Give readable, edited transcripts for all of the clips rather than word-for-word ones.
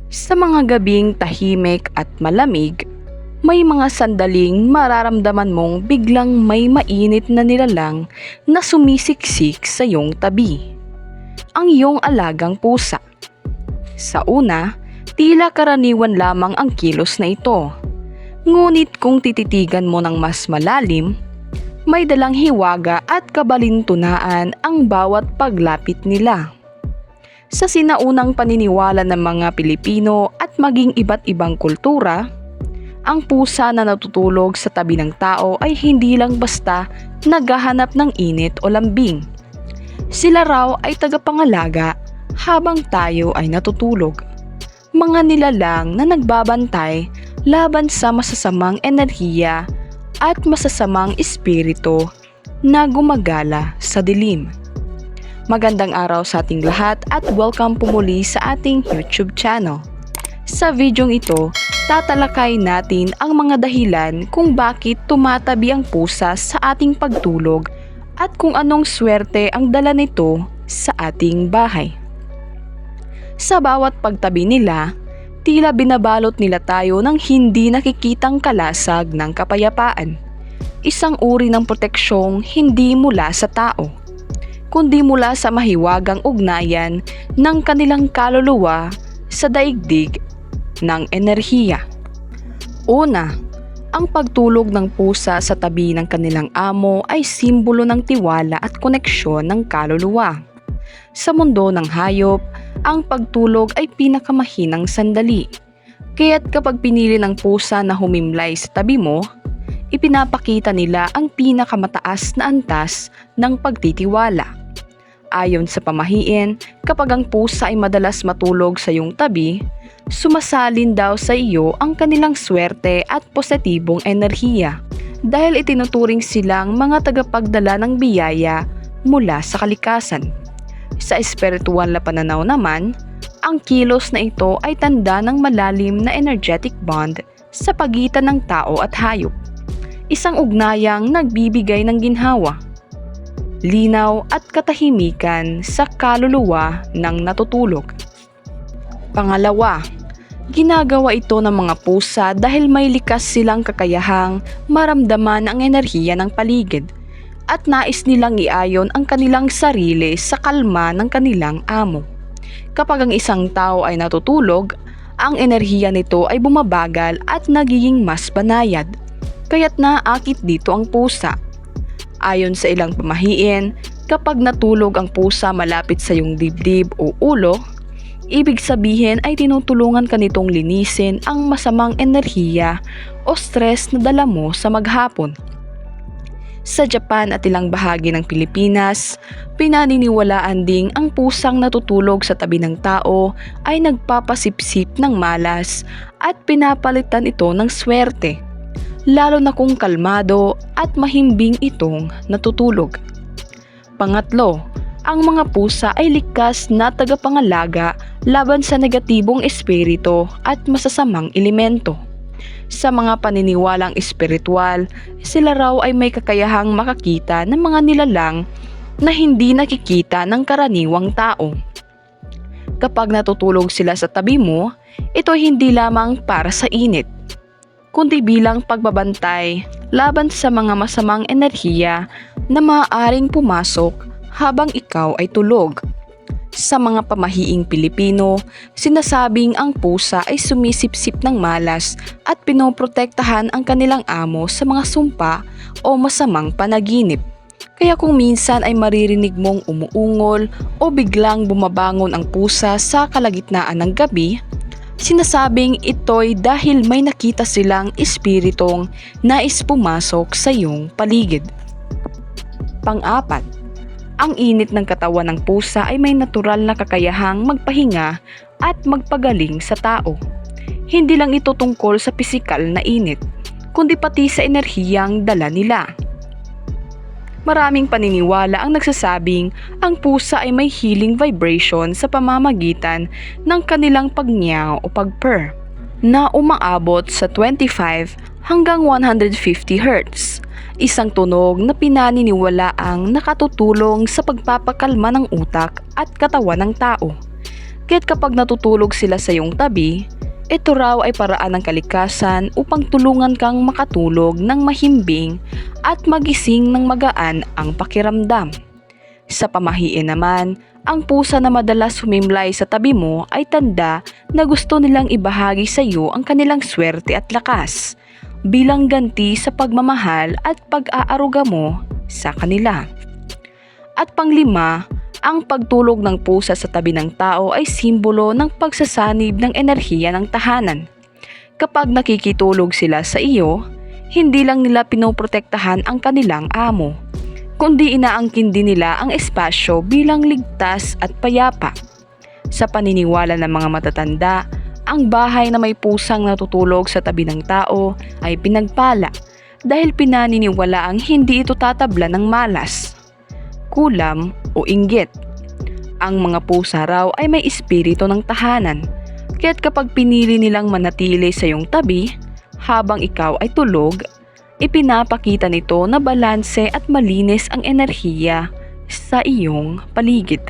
Sa mga gabing tahimik at malamig, may mga sandaling mararamdaman mong biglang may mainit na nilalang na sumisiksik sa iyong tabi. Ang iyong alagang pusa. Sa una, tila karaniwan lamang ang kilos na ito. Ngunit kung tititigan mo ng mas malalim, may dalang hiwaga at kabalintunaan ang bawat paglapit nila. Sa sinaunang paniniwala ng mga Pilipino at maging iba't ibang kultura, ang pusa na natutulog sa tabi ng tao ay hindi lang basta naghahanap ng init o lambing. Sila raw ay tagapangalaga habang tayo ay natutulog. Mga nilalang na nagbabantay laban sa masasamang enerhiya at masasamang espiritu na gumagala sa dilim. Magandang araw sa ating lahat at welcome po muli sa ating YouTube channel. Sa videong ito, tatalakay natin ang mga dahilan kung bakit tumatabi ang pusa sa ating pagtulog at kung anong swerte ang dala nito sa ating bahay. Sa bawat pagtabi nila, tila binabalot nila tayo ng hindi nakikitang kalasag ng kapayapaan. Isang uri ng proteksyong hindi mula sa tao, kundi mula sa mahiwagang ugnayan ng kanilang kaluluwa sa daigdig ng enerhiya. Una, ang pagtulog ng pusa sa tabi ng kanilang amo ay simbolo ng tiwala at koneksyon ng kaluluwa. Sa mundo ng hayop, ang pagtulog ay pinakamahinang sandali. Kaya't kapag pinili ng pusa na humimlay sa tabi mo, ipinapakita nila ang pinakamataas na antas ng pagtitiwala. Ayon sa pamahiin, kapag ang pusa ay madalas matulog sa iyong tabi, sumasalin daw sa iyo ang kanilang swerte at positibong enerhiya dahil itinuturing silang mga tagapagdala ng biyaya mula sa kalikasan. Sa espiritual na pananaw naman, ang kilos na ito ay tanda ng malalim na energetic bond sa pagitan ng tao at hayop. Isang ugnayang nagbibigay ng ginhawa, linaw at katahimikan sa kaluluwa ng natutulog. Pangalawa, ginagawa ito ng mga pusa dahil may likas silang kakayahang maramdaman ang enerhiya ng paligid at nais nilang iayon ang kanilang sarili sa kalma ng kanilang amo. Kapag ang isang tao ay natutulog, ang enerhiya nito ay bumabagal at nagiging mas banayad, kaya't naakit dito ang pusa. Ayon sa ilang pamahiin, kapag natulog ang pusa malapit sa iyong dibdib o ulo, ibig sabihin ay tinutulungan ka nitong linisin ang masamang enerhiya o stress na dala mo sa maghapon. Sa Japan at ilang bahagi ng Pilipinas, pinaniniwalaan ding ang pusang natutulog sa tabi ng tao ay nagpapasipsip ng malas at pinapalitan ito ng swerte, lalo na kung kalmado at mahimbing itong natutulog. Pangatlo, ang mga pusa ay likas na tagapangalaga laban sa negatibong espiritu at masasamang elemento. Sa mga paniniwalang espiritual, sila raw ay may kakayahang makakita ng mga nilalang na hindi nakikita ng karaniwang tao. Kapag natutulog sila sa tabi mo, ito hindi lamang para sa init, kundi bilang pagbabantay laban sa mga masamang enerhiya na maaaring pumasok habang ikaw ay tulog. Sa mga pamahiing Pilipino, sinasabing ang pusa ay sumisipsip ng malas at pinoprotektahan ang kanilang amo sa mga sumpa o masamang panaginip. Kaya kung minsan ay maririnig mong umuungol o biglang bumabangon ang pusa sa kalagitnaan ng gabi, sinasabing ito'y dahil may nakita silang espiritong nais pumasok sa iyong paligid. Pang-apat, ang init ng katawan ng pusa ay may natural na kakayahang magpahinga at magpagaling sa tao. Hindi lang ito tungkol sa pisikal na init, kundi pati sa enerhiyang dala nila. Maraming paniniwala ang nagsasabing ang pusa ay may healing vibration sa pamamagitan ng kanilang pagnyaw o pagpurr na umaabot sa 25 hanggang 150 Hz. Isang tunog na pinaniniwalaang nakatutulong sa pagpapakalma ng utak at katawan ng tao. Kaya't kapag natutulog sila sa iyong tabi, ito raw ay paraan ng kalikasan upang tulungan kang makatulog ng mahimbing at magising ng magaan ang pakiramdam. Sa pamahiin naman, ang pusa na madalas humimlay sa tabi mo ay tanda na gusto nilang ibahagi sa iyo ang kanilang swerte at lakas bilang ganti sa pagmamahal at pag-aaruga mo sa kanila. At panglima, ang pagtulog ng pusa sa tabi ng tao ay simbolo ng pagsasanib ng enerhiya ng tahanan. Kapag nakikitulog sila sa iyo, hindi lang nila pinoprotektahan ang kanilang amo, kundi inaangkin din nila ang espasyo bilang ligtas at payapa. Sa paniniwala ng mga matatanda, ang bahay na may pusang natutulog sa tabi ng tao ay pinagpala dahil pinaniniwalaang hindi ito tatabla ng malas, kulam o inggit. Ang mga pusa raw ay may espiritu ng tahanan, kaya't kapag pinili nilang manatili sa iyong tabi habang ikaw ay tulog, ipinapakita nito na balanse at malinis ang enerhiya sa iyong paligid.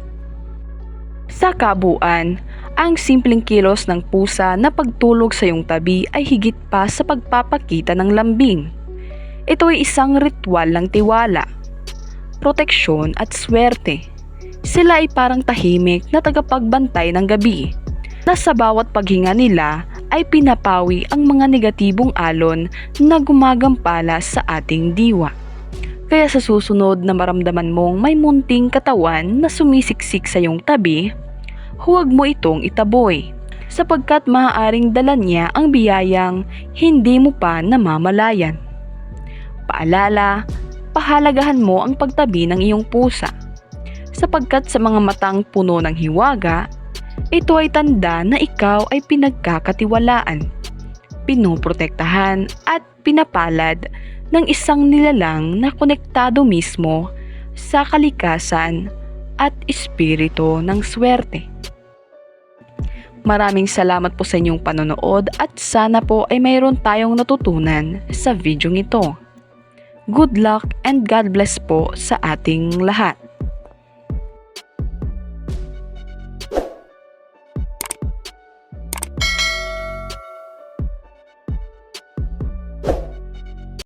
Sa kabuuan, ang simpleng kilos ng pusa na pagtulog sa iyong tabi ay higit pa sa pagpapakita ng lambing. Ito ay isang ritual ng tiwala, proteksyon at swerte. Sila ay parang tahimik na tagapagbantay ng gabi, na sa bawat paghinga nila ay pinapawi ang mga negatibong alon na gumagampala sa ating diwa. Kaya sa susunod na maramdaman mong may munting katawan na sumisiksik sa iyong tabi, huwag mo itong itaboy, sapagkat maaaring dala niya ang biyayang hindi mo pa namamalayan. Paalala, pahalagahan mo ang pagtabi ng iyong pusa, sapagkat sa mga matang puno ng hiwaga, ito ay tanda na ikaw ay pinagkakatiwalaan, pinoprotektahan at pinapalad ng isang nilalang na konektado mismo sa kalikasan at espiritu ng swerte. Maraming salamat po sa inyong panonood at sana po ay mayroon tayong natutunan sa video ito. Good luck and God bless po sa ating lahat.